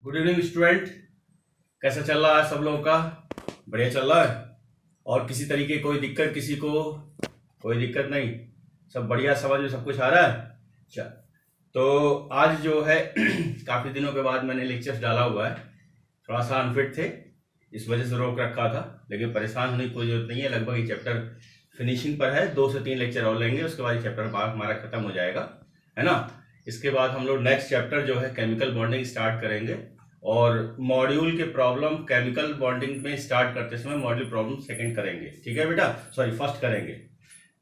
Good evening student. कैसा चल रहा है सब लोगों का? बढ़िया चल रहा है। और किसी तरीके कोई दिक्कत, किसी को कोई दिक्कत नहीं? सब बढ़िया, समझ में सब कुछ आ रहा है। अच्छा, तो आज जो है काफी दिनों के बाद मैंने लेक्चर्स डाला हुआ है। थोड़ा सा अनफिट थे, इस वजह से रोक रखा था, लेकिन परेशान होने की कोई जरूरत नहीं है। लगभग ये चैप्टर फिनिशिंग पर है, 2 से 3 लेक्चर और लेंगे, उसके बाद ये चैप्टर हमारा खत्म हो जाएगा, है ना। इसके बाद हम लोग नेक्स्ट चैप्टर जो है केमिकल बॉन्डिंग स्टार्ट करेंगे। और मॉड्यूल के प्रॉब्लम केमिकल बॉन्डिंग में स्टार्ट करते समय मॉड्यूल प्रॉब्लम सेकंड करेंगे, ठीक है बेटा, सॉरी फर्स्ट करेंगे।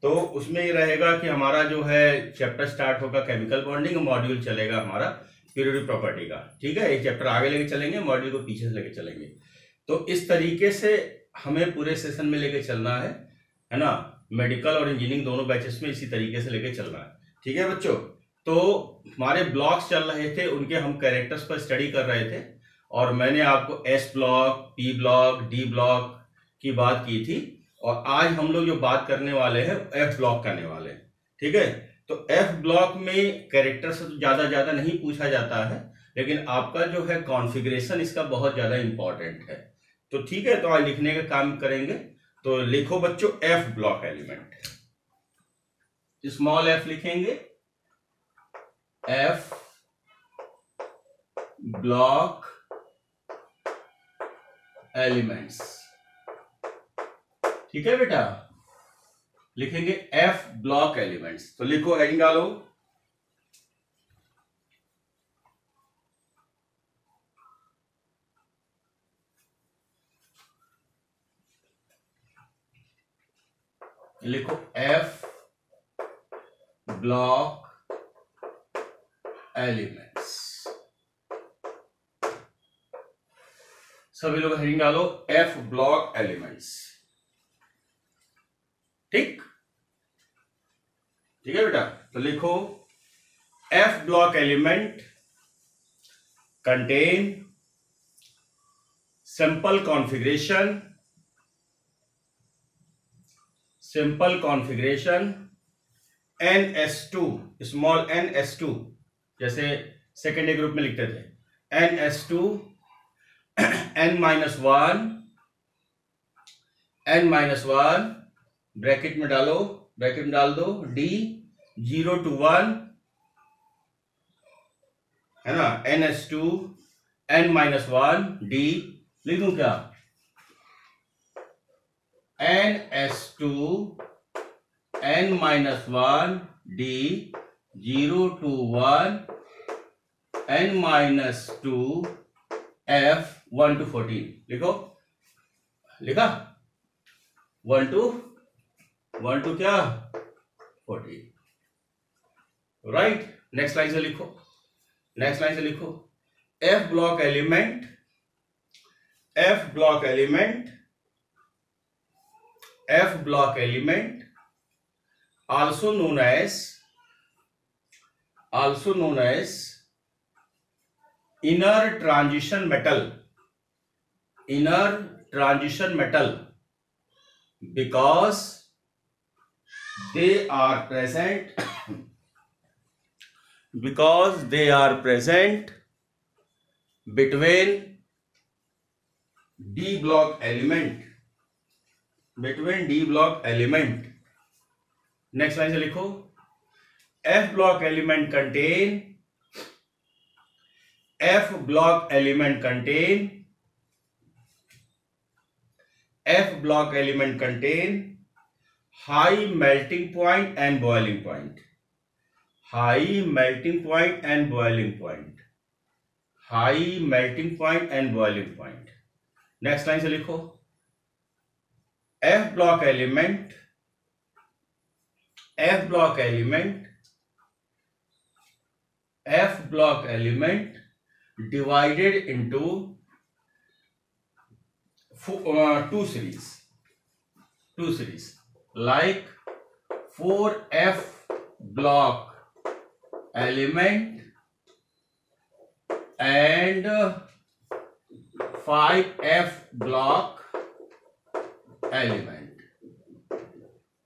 तो उसमें ये रहेगा कि हमारा जो है चैप्टर स्टार्ट होगा केमिकल बॉन्डिंग, मॉड्यूल चलेगा हमारा पीरियोडिक प्रॉपर्टी का, ठीक है। एक चैप्टर आगे लेके चलेंगे, मॉड्यूल को पीछे से लेके चलेंगे। तो इस तरीके से हमें पूरे सेशन में लेके चलना है ना। मेडिकल और इंजीनियरिंग दोनों बैचेस में इसी तरीके से लेके चलना है, ठीक है बच्चों। तो हमारे ब्लॉक्स चल रहे थे, उनके हम कैरेक्टर्स पर स्टडी कर रहे थे, और मैंने आपको S block, P block, D block की बात की थी। और आज हम लोग जो बात करने वाले हैं एफ ब्लॉक करने वाले हैं, ठीक है। तो एफ ब्लॉक में कैरेक्टर से तो ज्यादा नहीं पूछा जाता है, लेकिन आपका जो है कॉन्फ़िगरेशन इसका बहुत ज्यादा इंपॉर्टेंट है। तो ठीक है, तो आज लिखने का काम करेंगे। तो लिखो बच्चों F block element, small F लिखेंगे, एफ ब्लॉक एलिमेंट्स, ठीक है बेटा। लिखेंगे एफ ब्लॉक एलिमेंट्स। तो लिखो, हेडिंग डालो, लिखो एफ ब्लॉक एलिमेंट्स। सभी लोग हेडिंग डालो, एफ ब्लॉक एलिमेंट्स, ठीक है बेटा। तो लिखो F block element contain simple configuration NS2, small NS2, जैसे सेकेंडरी ग्रुप में लिखते थे, NS2 N-1 ब्रैकेट में डाल दो D 0 to 1, है ना। NS2 N-1 D लिख दूं क्या? NS2 N-1 D 0 to 1 N-2 F 1 to 14 लिखा 1 to क्या 14, राइट। नेक्स्ट लाइन से लिखो F block element also known as inner transition metal because they are present between D block element, next line से लिखो F block element contain high melting point and boiling point, next line से लिखो F block element divided into 2 series like 4F block element and 5F block element.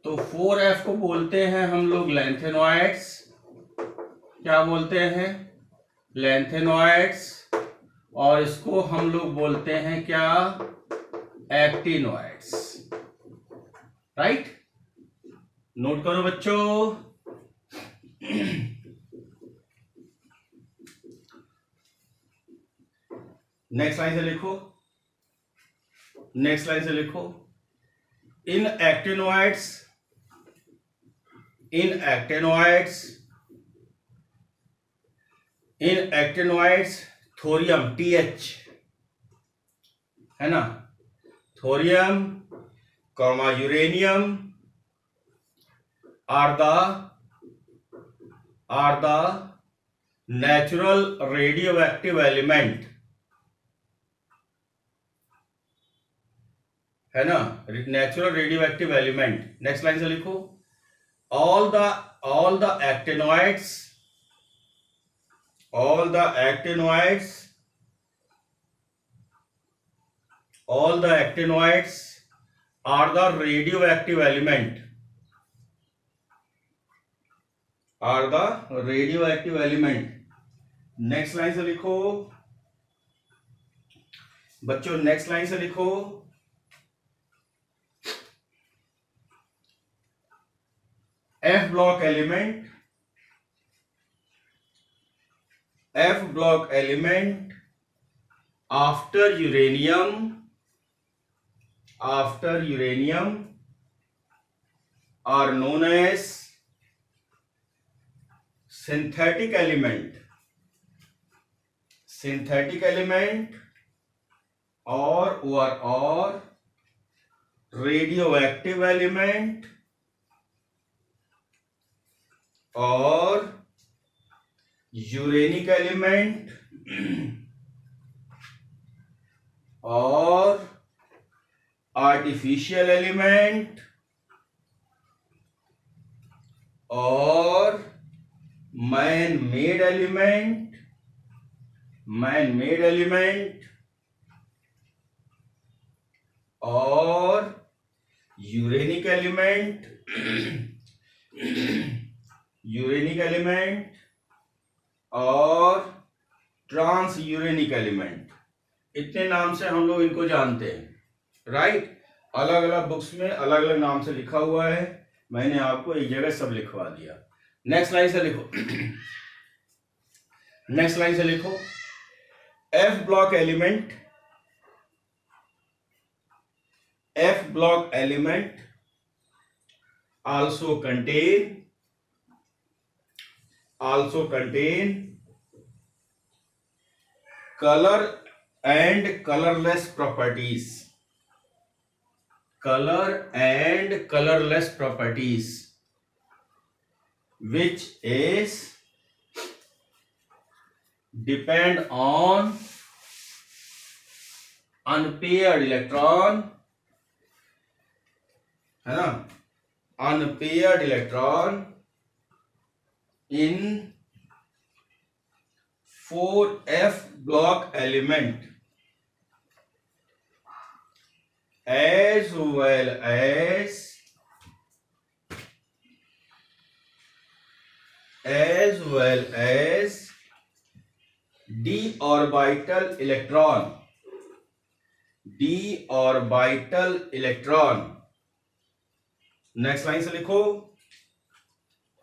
तो 4F को बोलते हैं हम लोग लैंथेनॉइड्स, क्या बोलते हैं? लैंथेनॉइड्स। और इसको हम लोग बोलते हैं क्या, एक्टिनोइड्स। राइट, नोट करो बच्चों। नेक्स्ट लाइन से लिखो, नेक्स्ट लाइन से लिखो, in actinoids, in actinoids, in actinoids thorium TH है ना, thorium comma uranium are the natural radioactive element, है ना, natural radioactive element. Next line से लिखो, all the actinoids, all the actinoids, all the actinoids are the radioactive element, are the radioactive element। Next line से लिखो बच्चों, next line से लिखो, F block element, F block element after uranium are known as synthetic element, synthetic element or radioactive element और uranic element और artificial element और man made element, man made element और uranic element, uranic element और trans uranic element. इतने नाम से हम लोग इनको जानते हैं। राइट, अलग अलग बुक्स में अलग अलग नाम से लिखा हुआ है, मैंने आपको एक जगह सब लिखवा दिया। नेक्स्ट लाइन से लिखो, नेक्स्ट लाइन से लिखो, F block element, F block element also contain color and colorless properties, color and colorless properties, which is depend on unpaired electron, है ना, unpaired electron in 4f block element as well as d orbital electron, d orbital electron। Next line से लिखो,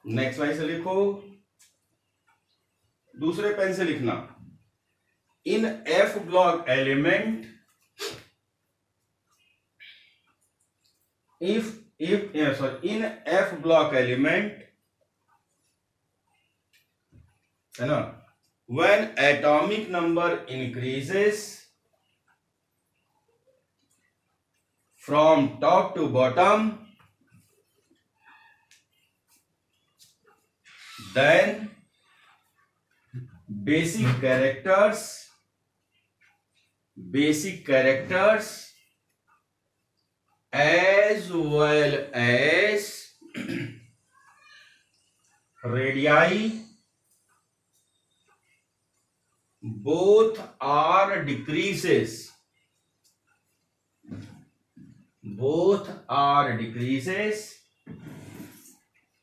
next line से लिखो, दूसरे pen से लिखना, in f block element in f block element, है ना, when atomic number increases from top to bottom, then basic characters as well as radii both are decreases,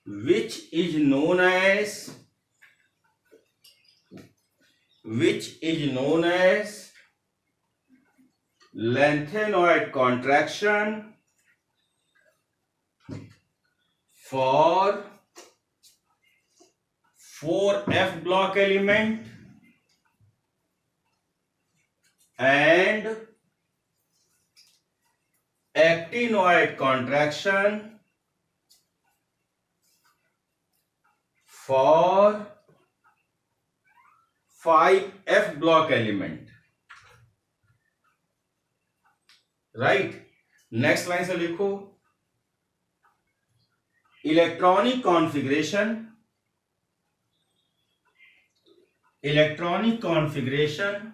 which is known as which is known as lanthanoid contraction for 4f block element and actinoid contraction for 5f block element. Right, next line से लिखो, electronic configuration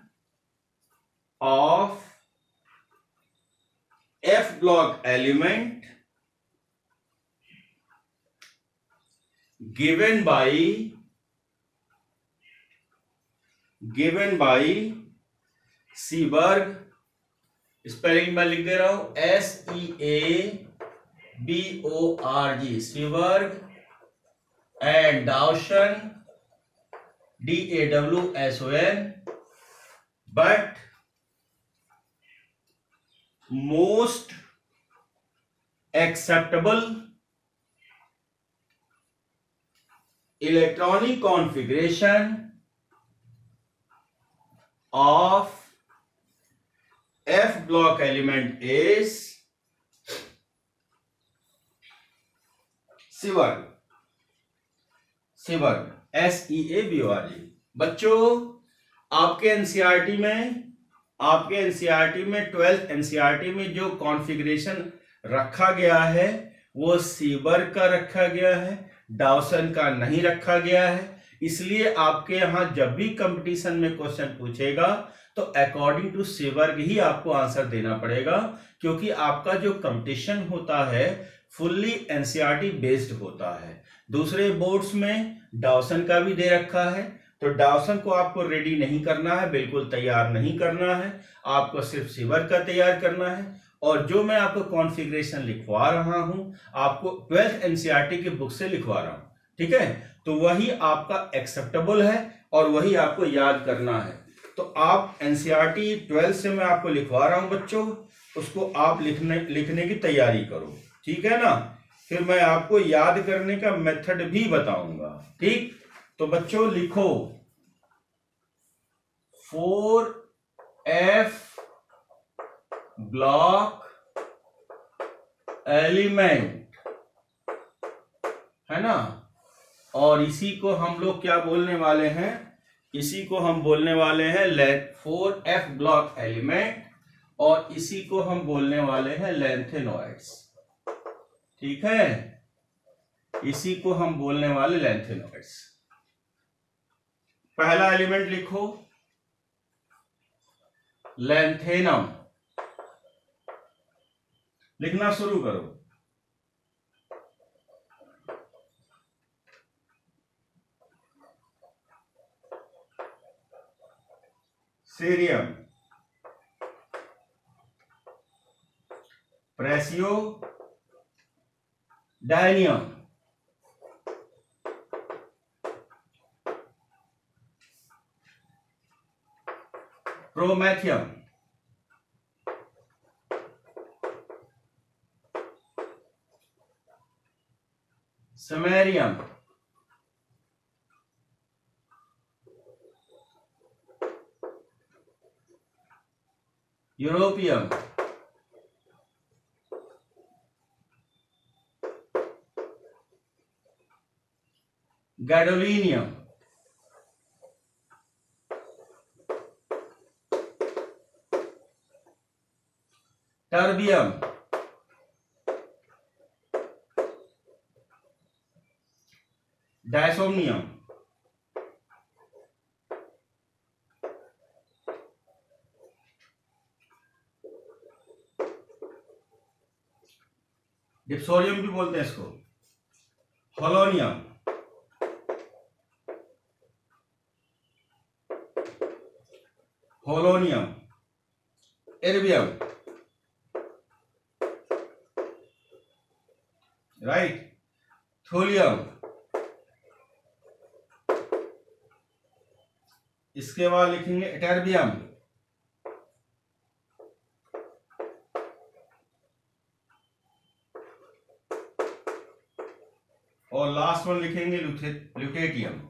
of F block element given by Seeberg, spelling मैं लिख दे रहा हूं SEABORG, Seeberg and Dawson DAWSON, but most acceptable electronic configuration of F block element is Seeberg, SEABORG। बच्चों, आपके NCERT में 12th NCERT में जो कॉन्फ़िगरेशन रखा गया है वो सीबर्ग का रखा गया है, डावसन का नहीं रखा गया है। इसलिए आपके यहां जब भी कंपटीशन में क्वेश्चन पूछेगा तो अकॉर्डिंग टू सीबर्ग ही आपको आंसर देना पड़ेगा, क्योंकि आपका जो कंपटीशन होता है फुल्ली एनसीईआरटी बेस्ड होता है। दूसरे बोर्ड्स में डावसन का भी दे रखा है, तो डावसन को आपको रेडी नहीं करना है, बिल्कुल तैयार नहीं करना है, आपको सिर्फ सीबर्ग का तैयार करना है। और जो मैं आपको कॉन्फ़िगरेशन लिखवा रहा हूं आपको 12th एनसीईआरटी की बुक से लिखवा रहा हूं, ठीक है, तो वही आपका एक्सेप्टेबल है और वही आपको याद करना है। तो आप एनसीईआरटी 12 से मैं आपको लिखवा रहा हूं बच्चों, उसको आप लिखने की तैयारी करो, ठीक है ना। फिर मैं आपको याद करने का मेथड भी बताऊंगा, ठीक। तो बच्चों लिखो 4f ब्लॉक एलिमेंट, है ना, और इसी को हम लोग क्या बोलने वाले हैं, इसी को हम बोलने वाले हैं 4f ब्लॉक एलिमेंट, और इसी को हम बोलने वाले हैं लैंथेनॉइड्स, ठीक है, इसी को हम बोलने वाले लैंथेनॉइड्स। पहला एलिमेंट लिखो लैंथेनम, लिखना शुरू करो। Cerium, praseodymium, promethium, samarium, europium, gadolinium, terbium, dysprosium, dysprosium भी बोलते हैं इसको, होलोनियम, एर्बियम, राइट, थोलियम, इसके बाद लिखेंगे एटर्बियम, और लास्ट वन लिखेंगे ल्यूटेटियम।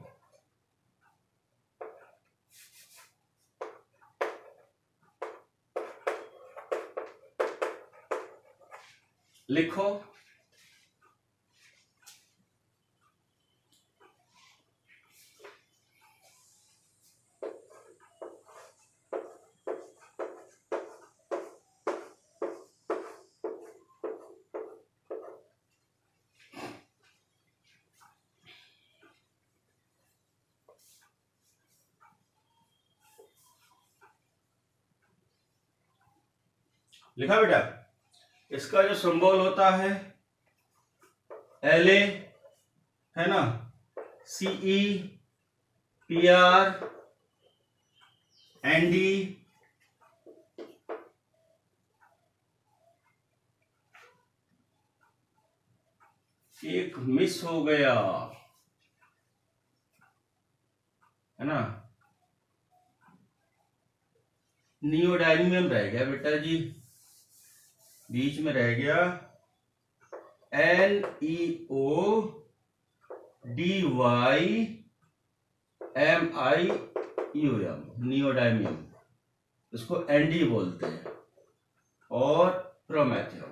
लिखो। लिखा बेटा? इसका जो सिंबल होता है LA, है ना, CE, PR, ND, एक मिस हो गया, है ना, नियोडायमियम रह गया बेटा जी, बीच में रह गया NEODYMIUM, नियोडायमियम, इसको ND बोलते हैं, और प्रोमेथियम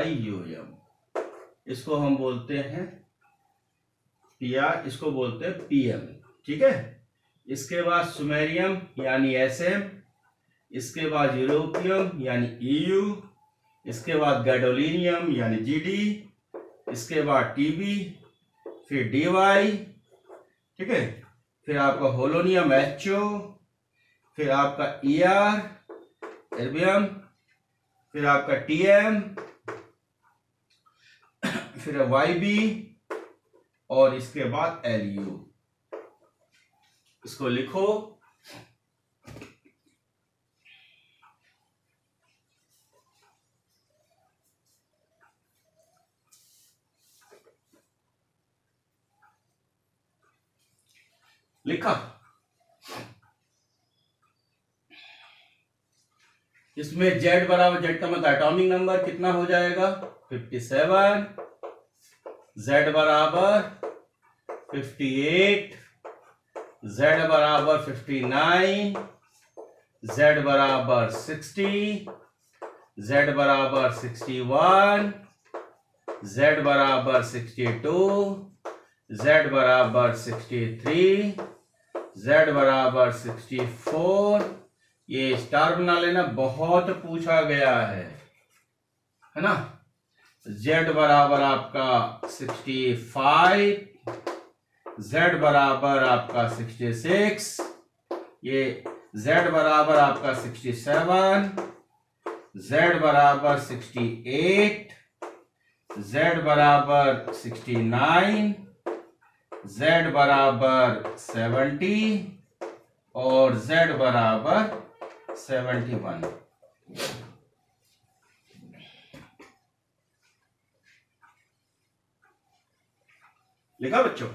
PROMETHIUM, इसको हम बोलते हैं PR, इसको बोलते हैं PM। ठीक है। इसके बाद सुमेरियम यानी SM, इसके बाद यूरोपियम यानी EU, इसके बाद गैडोलिनियम यानी GD, इसके बाद TB, फिर DY, ठीक है, फिर आपका होलोनियम HO, फिर आपका ER एर्बियम, फिर आपका TM, फिर YB, और इसके बाद LU। इसको लिखो। लिखा। इसमें Z बराबर, Z का मतलब एटॉमिक नंबर कितना हो जाएगा 57, Z बराबर 58, Z बराबर 59, Z बराबर 60, Z बराबर 61, Z बराबर 62, Z बराबर 63, Z बराबर 64। ये स्टार बना लेना, बहुत पूछा गया है ना। Z बराबर आपका 65, Z बराबर आपका 66, ये Z बराबर आपका 67, Z बराबर 68, Z बराबर 69, Z बराबर 70, और Z बराबर 71। लिखा बच्चों?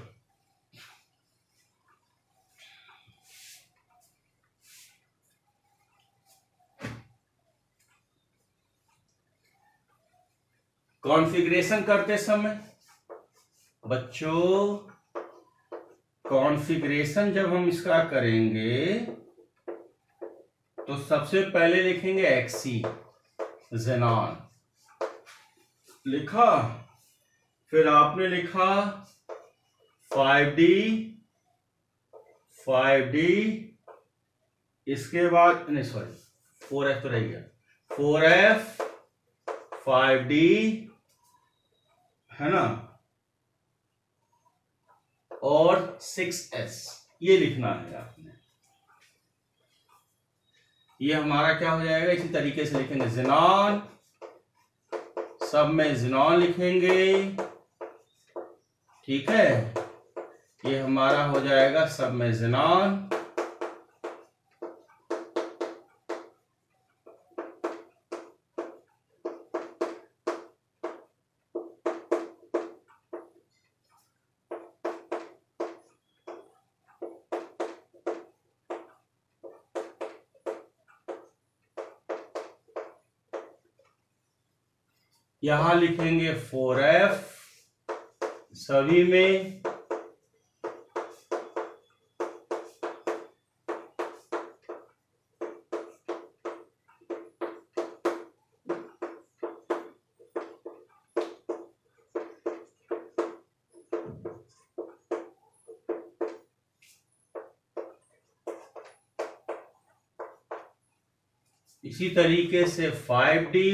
कॉन्फ़िगरेशन करते समय बच्चों, कॉन्फ़िगरेशन जब हम इसका करेंगे तो सबसे पहले लिखेंगे XC ज़ेनॉन, लिखा। फिर आपने लिखा 5D, इसके बाद नहीं सॉरी 4F तो रह गया, 4F, 5D, है ना, और 6S, ये लिखना है आपने। ये हमारा क्या हो जाएगा, इसी तरीके से लिखेंगे ज़ेनॉन, सब में ज़ेनॉन लिखेंगे, ठीक है। ये हमारा हो जाएगा सब में ज़ेनॉन, यहां लिखेंगे 4f सभी में, इसी तरीके से 5d,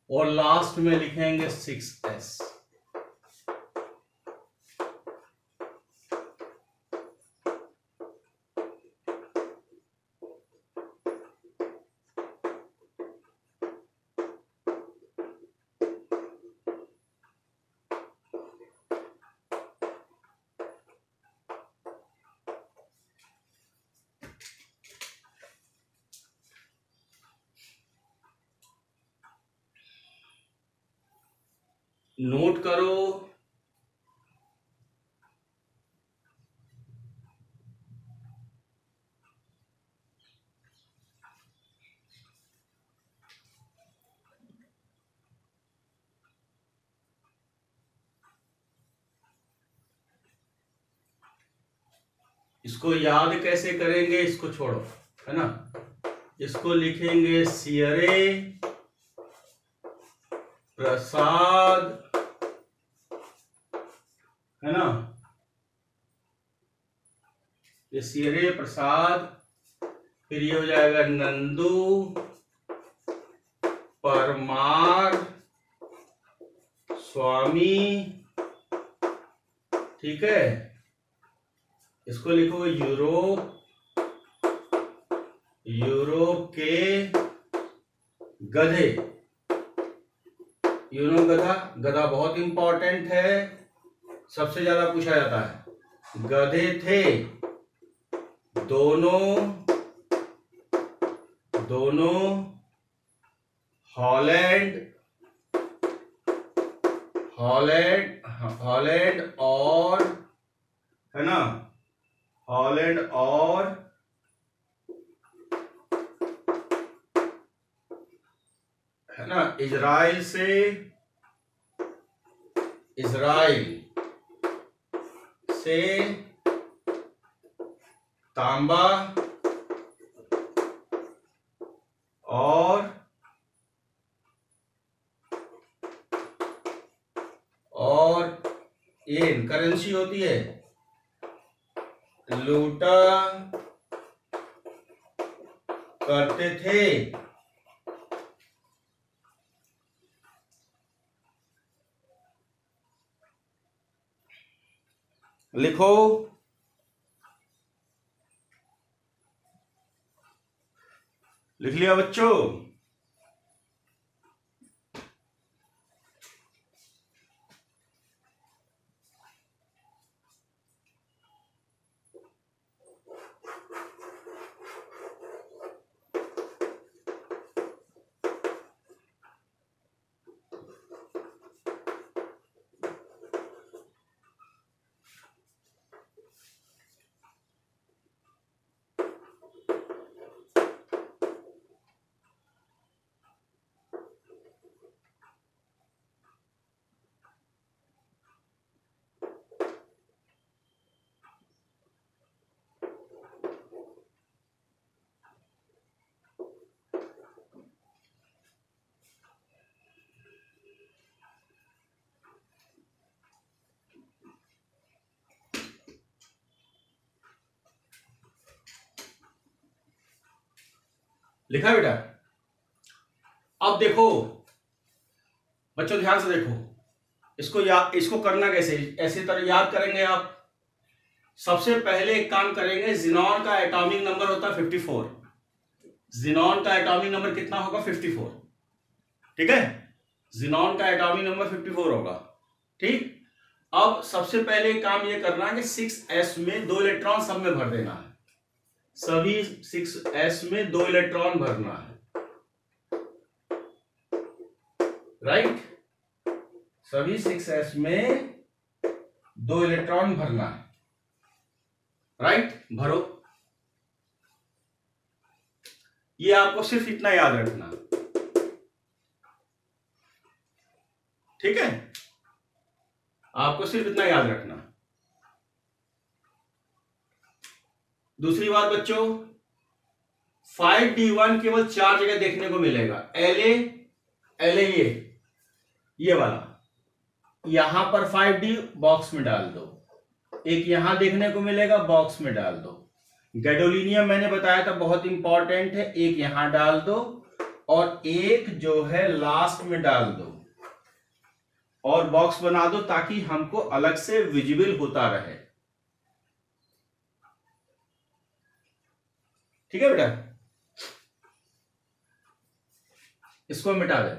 और लास्ट में लिखेंगे 6s। नोट करो, इसको याद कैसे करेंगे, इसको छोड़ो, है ना। इसको लिखेंगे सियरे प्रसाद, है ना, ये सियरे प्रसाद, फिर ये हो जाएगा नंदू परमार स्वामी, ठीक है। इसको लिखो यूरोप के गधे, गधा बहुत इंपॉर्टेंट है, सबसे ज्यादा पूछा जाता है। गधे थे दोनों हॉलैंड और, है ना, हॉलैंड और है ना इजराइल से तांबा और ये करेंसी होती है, लूटा करते थे। लिखो, लिख लिया बच्चों? लिखा बेटा? अब देखो बच्चों, ध्यान से देखो, इसको करना कैसे, ऐसी तरह याद करेंगे आप। सबसे पहले एक काम करेंगे, जिनॉन का एटॉमिक नंबर होता है 54। जिनॉन का एटॉमिक नंबर कितना होगा? 54, ठीक है। जिनॉन का एटॉमिक नंबर 54 होगा, ठीक। अब सबसे पहले काम ये करना है कि 6s में 2 इलेक्ट्रॉन सब में भर देना है, सभी 6s में 2 इलेक्ट्रॉन भरना है, राइट। सभी 6s में 2 इलेक्ट्रॉन भरना है, राइट। भरो। ये आपको सिर्फ इतना याद रखना, ठीक है, आपको सिर्फ इतना याद रखना। दूसरी बात बच्चों, 5d1 केवल 4 जगह देखने को मिलेगा। LA ये वाला, यहां पर 5d बॉक्स में डाल दो, एक यहां देखने को मिलेगा, बॉक्स में डाल दो। गैडोलिनियम मैंने बताया था बहुत इंपॉर्टेंट है, एक यहां डाल दो और एक जो है लास्ट में डाल दो और बॉक्स बना दो ताकि हमको अलग से विजिबल होता रहे, ठीक है बेटा। इसको मिटा दे।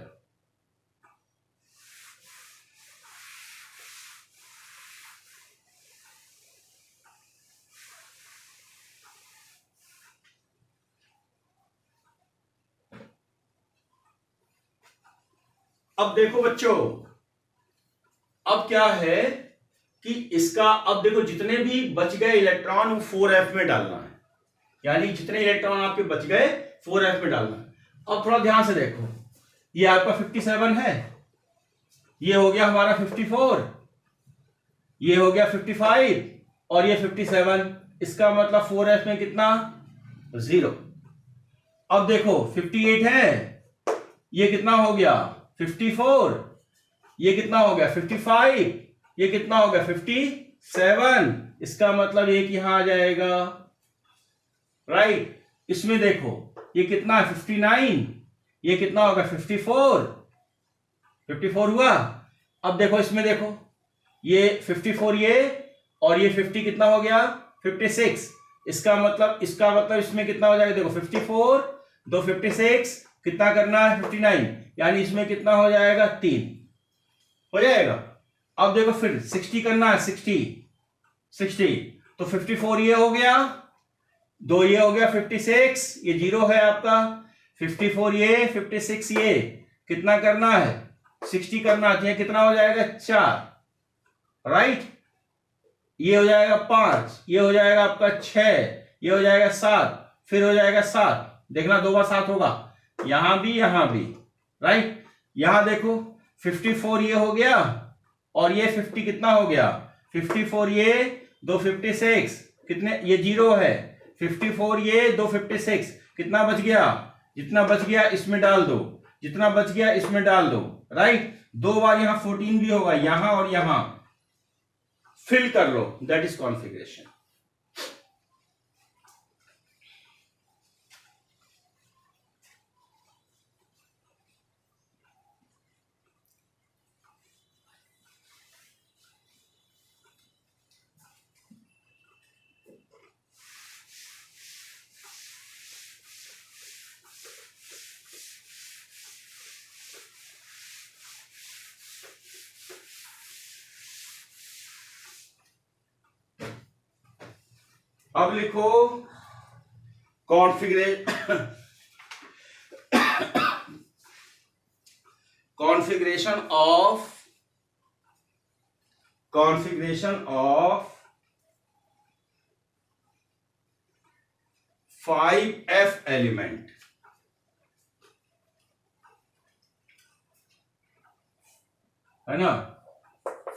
अब देखो बच्चों, अब क्या है कि इसका, अब देखो जितने भी बच गए इलेक्ट्रॉन वो 4f में डालना है, यानी जितने इलेक्ट्रॉन आपके बच गए 4f में डालना है। अब थोड़ा ध्यान से देखो, ये आपका 57 है, ये हो गया हमारा 54, ये हो गया 55 और ये 57, इसका मतलब 4f में कितना, 0। अब देखो 58 है, ये कितना हो गया 54, ये कितना हो गया 55, ये कितना हो गया 57, इसका मतलब एक यहां आ जाएगा, राइट। इसमें देखो ये कितना है 59, ये कितना होगा 54 हुआ। अब देखो इसमें देखो ये 54 ये और ये 50 कितना हो गया 56, इसका मतलब इसमें कितना हो जाएगा, देखो 54 2 56 कितना करना है 59, यानी इसमें कितना हो जाएगा 3 हो जाएगा। अब देखो फिर 60 करना है, 60 तो 54 ये हो गया, 2 ये हो गया 56, ये 0 है आपका, 54 ये 56 ये कितना करना है 60 करना चाहिए, कितना हो जाएगा 4, राइट। ये हो जाएगा 5, ये हो जाएगा आपका 6, ये हो जाएगा 7, फिर हो जाएगा 7, देखना 2 बार 7 होगा, यहां भी राइट। यहां देखो 54 ये हो गया और ये 50 कितना हो गया 54 ये 2 56 कितने, ये 0 है, 54 ये 2 56 कितना बच गया, जितना बच गया इसमें डाल दो, जितना बच गया इसमें डाल दो, राइट। 2 बार यहां 14 भी होगा, यहां और यहां फिल कर लो, दैट इज कॉन्फ़िगरेशन। अब लिखो कॉन्फ़िगरेशन ऑफ 5f एलिमेंट, है ना,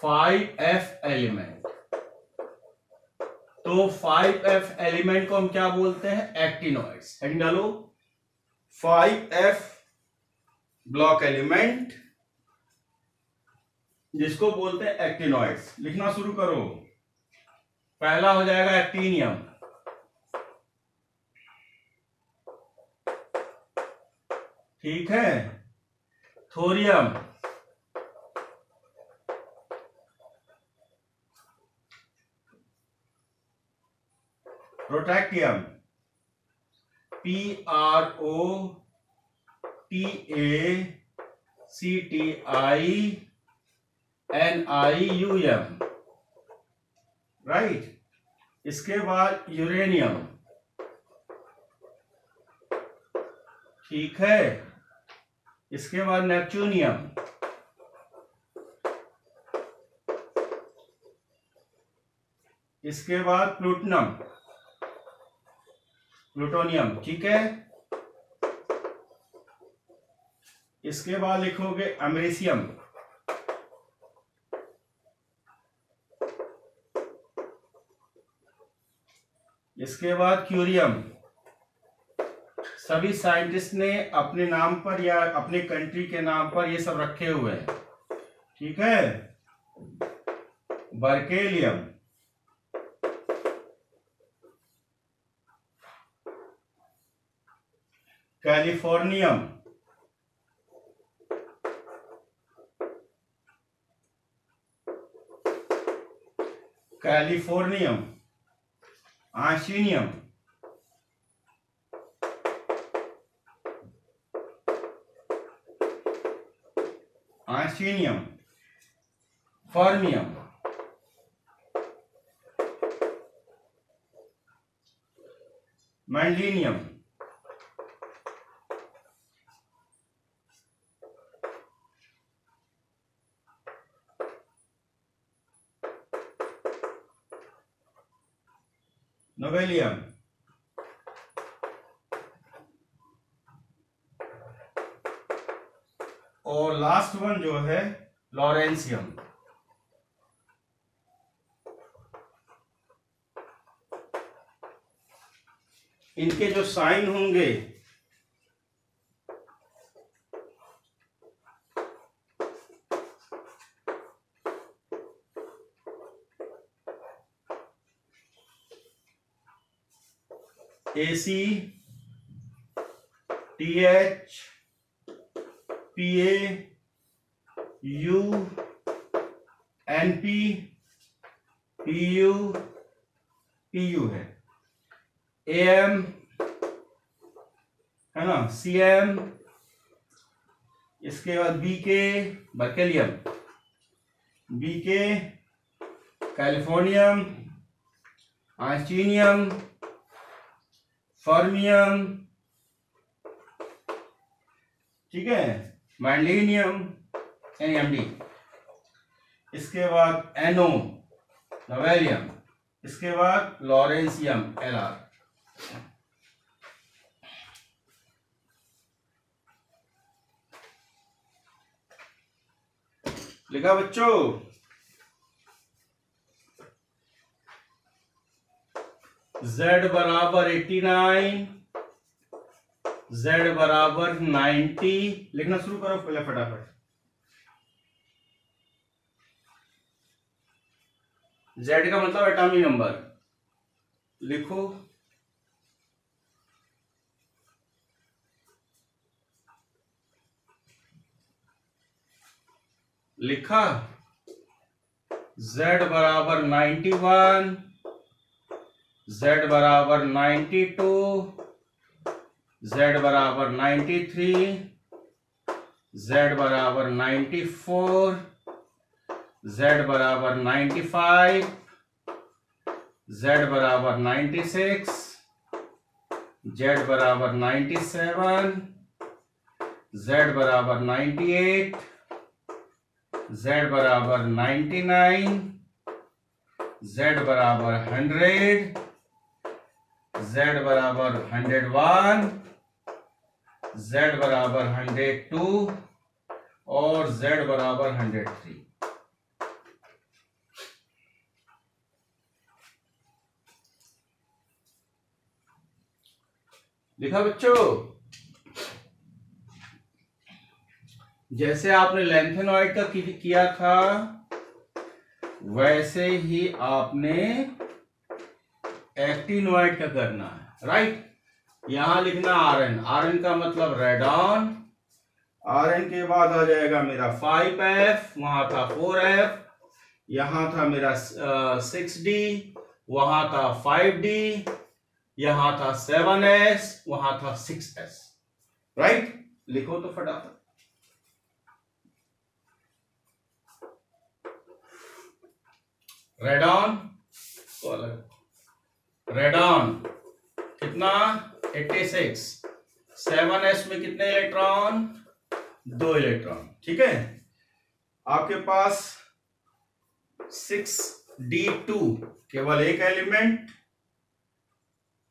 5f एलिमेंट। तो 5f एलिमेंट को हम क्या बोलते हैं, एक्टिनॉइड्स। हेडिंग डालो 5f ब्लॉक एलिमेंट जिसको बोलते हैं एक्टिनॉइड्स। लिखना शुरू करो। पहला हो जाएगा एक्टिनियम, ठीक है, थोरियम, प्रोटैक्टियम, PROTACTINIUM, राइट। इसके बाद यूरेनियम, ठीक है। इसके बाद नेपच्यूनियम, इसके बाद प्लूटोनियम, ठीक है। इसके बाद लिखोगे अमेरिशियम, इसके बाद क्यूरियम। सभी साइंटिस्ट ने अपने नाम पर या अपने कंट्री के नाम पर ये सब रखे हुए हैं, ठीक है। बर्केलियम, कैलिफोर्नियम, आर्सेनियम, फर्मियम, मैंडलिनियम, नोबेलियम, और लास्ट वन जो है लॉरेंसियम। इनके जो साइन होंगे AC, TH, PA, U, NP, PU, PU है, AM है ना, CM, इसके बाद BK बर्केलियम, BK कैलिफोर्नियम, आर्सेनियम, फर्मियम, ठीक है, मैंडलिनियम NMD, इसके बाद NO नोबेलियम, इसके बाद लॉरेंसियम LR। लिखा बच्चों? Z बराबर 89, Z बराबर 90। लिखना शुरू करो पहले फटाफट। Z का मतलब एटॉमिक नंबर लिखो। लिखा। Z बराबर 91, Z बराबर 92, Z बराबर 93, Z बराबर 94, Z बराबर 95, Z बराबर 96, Z बराबर 97, Z बराबर 98, Z बराबर 99, Z बराबर 100, Z बराबर 101, Z बराबर 102 और Z बराबर 103। लिखा बच्चों? जैसे आपने लैंथेनॉइड का किया था वैसे ही आपने एक्टिनॉइड का करना है, राइट। यहां लिखना Rn, Rn का मतलब रेडॉन। Rn के बाद आ जाएगा मेरा 5F, वहां था 4F, यहां था मेरा 6D, वहां था 5D, यहां था 7S, वहां था 6S, राइट। लिखो तो फटाफट। रेडॉन, तो अलग। रेडॉन कितना 86। 7s में कितने इलेक्ट्रॉन 2 इलेक्ट्रॉन। ठीक है, आपके पास 6d2 केवल एक एलिमेंट।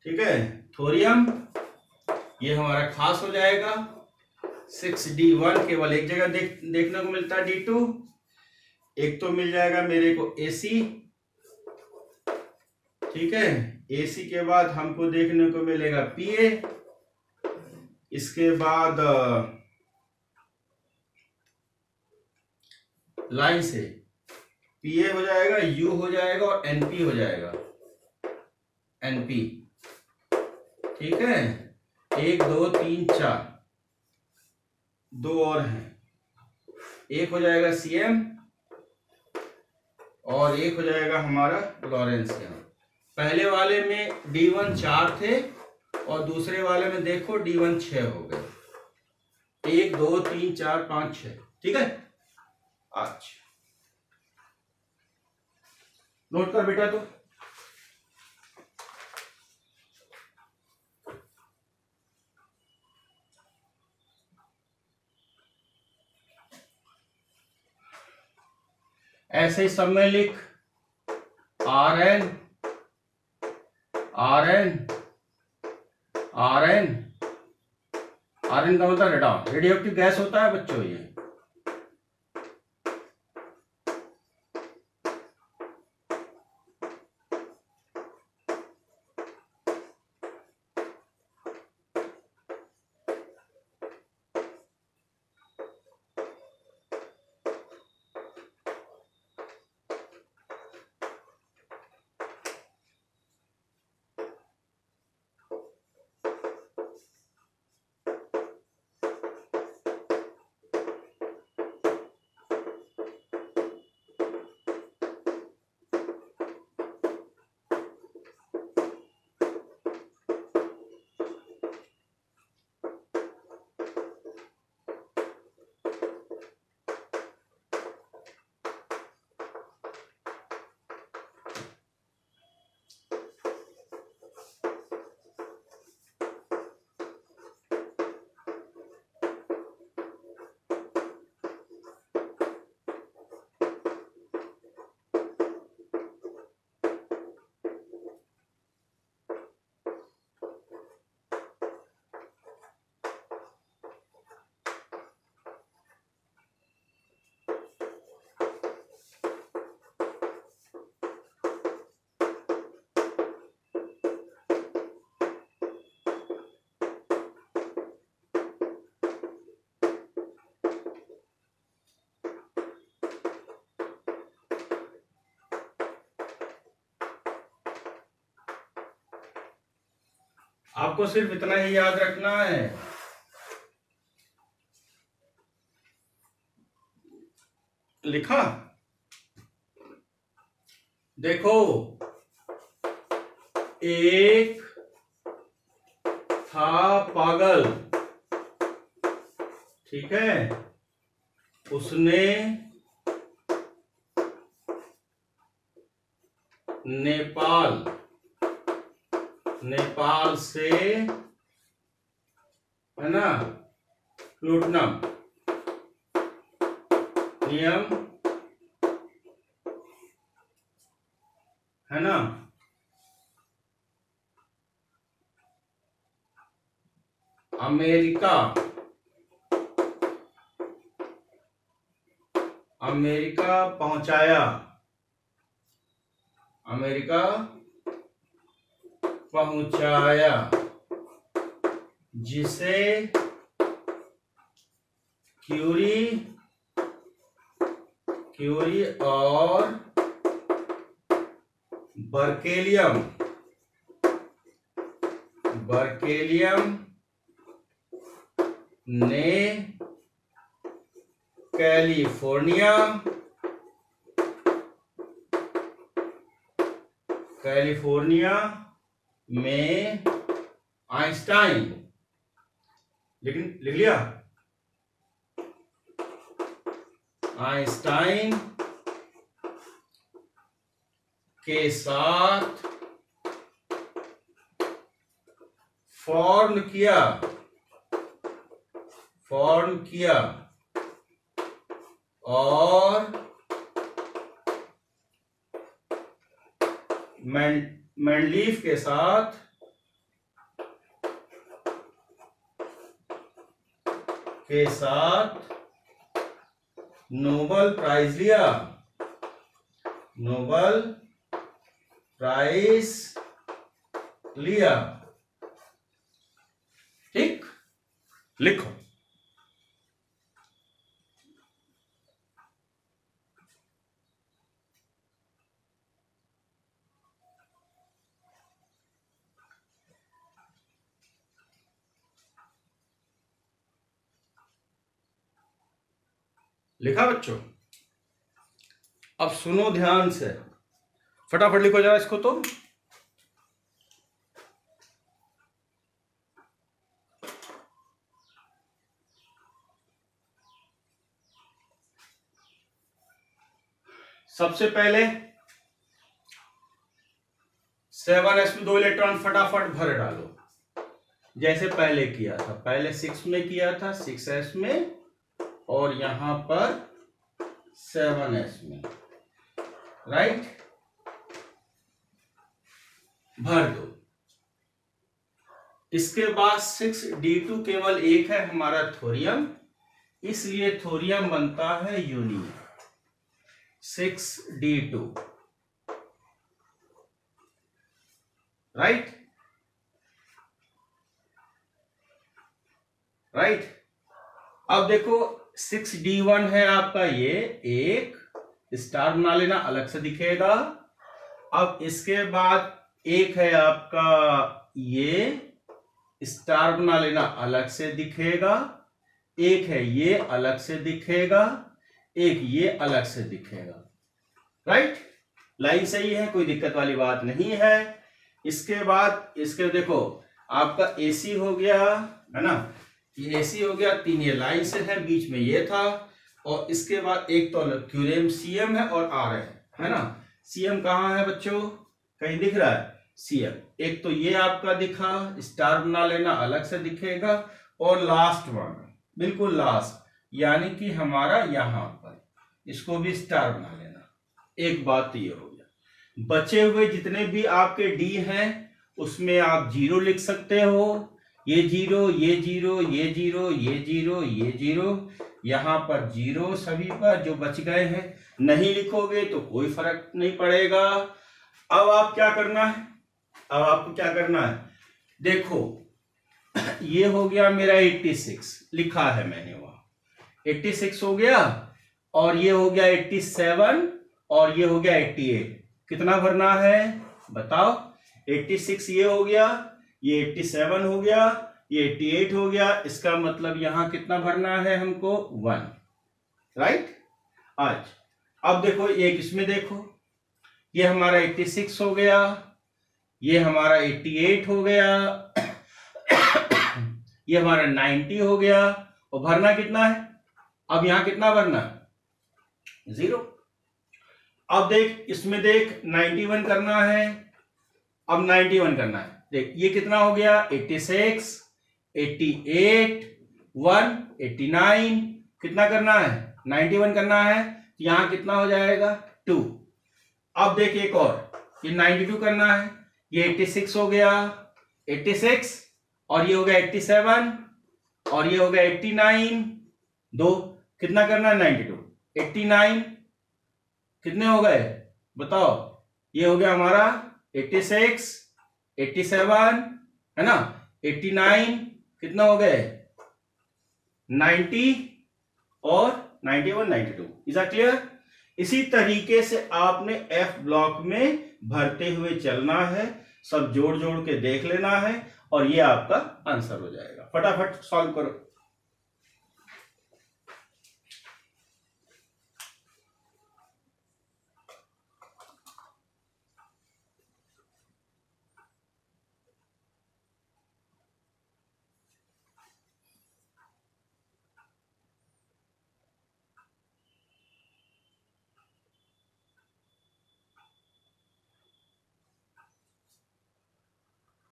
ठीक है, थोरियम ये हमारा खास हो जाएगा। 6d1 केवल एक जगह देखने को मिलता है d2। एक तो मिल जाएगा मेरे को Ac। ठीक है, Ac के बाद हमको देखने को मिलेगा Pa। इसके बाद लाइन से Pa हो जाएगा, U हो जाएगा और Np हो जाएगा। Np ठीक है, 1 2 3 4 दो और हैं। एक हो जाएगा Cm और एक हो जाएगा हमारा लॉरेंसियम। पहले वाले में D1 4 थे और दूसरे वाले में देखो D1 6 हो गए। 1 2 3 4 5 6। ठीक है, अच्छा नोट कर बेटा। तो ऐसे ही सब में लिख Rn Rn Rn। Rn का मतलब रेडॉन, रेडियोएक्टिव गैस होता है बच्चों ये। आपको सिर्फ इतना ही याद रखना है, लिखा। देखो एक था पागल, ठीक है, उसने नेपाल से, है ना, प्लूटनम नियम, है ना, अमेरिका पहुंचाया, जिसे क्यूरी और बर्केलियम ने कैलिफोर्निया में आइंस्टाइन, लिख लिया, आइंस्टाइन के साथ फॉर्म किया और मेंडलीफ के साथ नोबेल प्राइज लिया। ठीक, लिखो। लिखा बच्चों? अब सुनो ध्यान से, फटाफट लिखो जरा इसको। तो सबसे पहले 7s में 2 इलेक्ट्रॉन फटाफट भर डालो, जैसे पहले किया था। पहले 6 में किया था, 6s में, और यहां पर 7s में, राइट? भर दो। इसके बाद 6d2 केवल एक है हमारा थोरियम, इसलिए थोरियम बनता है यूनियन 6d2, राइट? अब देखो 6d1 है आपका, ये एक स्टार बना लेना, अलग से दिखेगा। अब इसके बाद एक है आपका, ये स्टार बना लेना, अलग से दिखेगा। एक है ये अलग से दिखेगा, एक ये अलग से दिखेगा, राइट? लाइन सही है, कोई दिक्कत वाली बात नहीं है। इसके बाद इसके देखो आपका AC हो गया, है ना? ये AC हो गया, 3 ये लाइन से है, बीच में ये था। और इसके बाद एक तो क्यूरियम CM है और R है ना? CM कहाँ है बच्चों? कहीं दिख रहा है CM? एक तो ये आपका दिखा, स्टार बना लेना, अलग से दिखेगा। और लास्ट वन, बिल्कुल लास्ट, यानी कि हमारा यहां पर, इसको भी स्टार बना लेना। एक बात तो ये हो गया। बचे हुए जितने भी आपके D हैं उसमें आप 0 लिख सकते हो। ये 0, ये 0, ये 0, ये 0, ये 0, यहां पर 0 सभी पर जो बच गए हैं। नहीं लिखोगे तो कोई फर्क नहीं पड़ेगा। अब आप क्या करना है? अब आपको क्या करना है? देखो ये हो गया मेरा 86, लिखा है मैंने वहां 86 हो गया, और ये हो गया 87, और ये हो गया 88। कितना भरना है बताओ? 86 ये हो गया, ये 87 हो गया, ये 88 हो गया। इसका मतलब यहां कितना भरना है हमको? 1, राइट? आज अब देखो एक इसमें देखो, ये हमारा 86 हो गया, ये हमारा 88 हो गया, ये हमारा 90 हो गया। और भरना कितना है? अब यहां कितना भरना है? 0। अब देख इसमें देख 91 करना है। अब 91 करना है, देख ये कितना हो गया? 86, 88, 1, 89। कितना करना है? 91 करना है। यहां कितना हो जाएगा? 2। अब देख एक और, ये 92 करना है। ये 86 हो गया, 86, और ये हो गया 87, और ये हो गया 89। 2 कितना करना है? 92, 89 कितने हो गए बताओ? ये हो गया हमारा 86, 87, है ना? 89 कितना हो गए? 90 और 91, 92। Is are clear? इसी तरीके से आपने F ब्लॉक में भरते हुए चलना है, सब जोड़ जोड़ के देख लेना है, और ये आपका आंसर हो जाएगा। फटाफट सॉल्व करो।